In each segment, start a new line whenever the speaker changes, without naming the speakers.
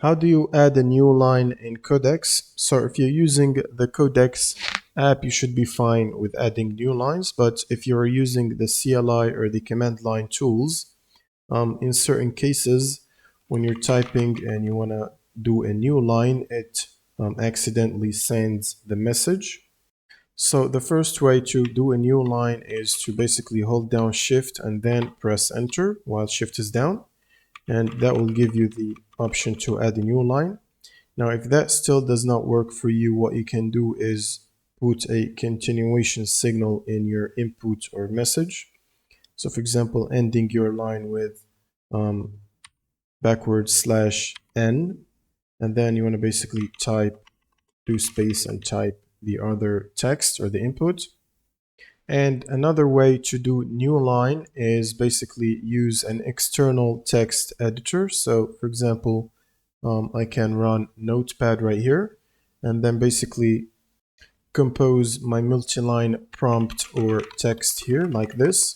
How do you add a new line in Codex? So if you're using the Codex app, you should be fine with adding new lines. But if you're using the CLI or the command line tools, in certain cases, when you're typing and you want to do a new line, it accidentally sends the message. So the first way to do a new line is to basically hold down Shift and then press Enter while Shift is down. And that will give you the option to add a new line. Now, if that still does not work for you, what you can do is put a continuation signal in your input or message. So for example, ending your line with /n, and then you want to basically do space and type the other text or the input. And another way to do new line is basically use an external text editor. So for example, I can run Notepad right here and then basically compose my multi-line prompt or text here like this,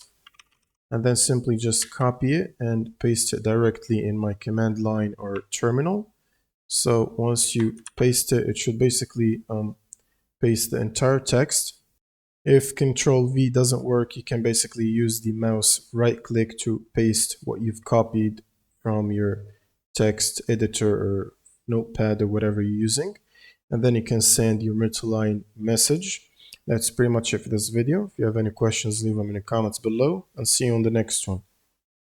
and then simply just copy it and paste it directly in my command line or terminal. So once you paste it, it should basically paste the entire text. If Control V doesn't work, you can basically use the mouse right click to paste what you've copied from your text editor or notepad or whatever you're using. And then you can send your multi-line message. That's pretty much it for this video. If you have any questions, leave them in the comments below, and see you on the next one.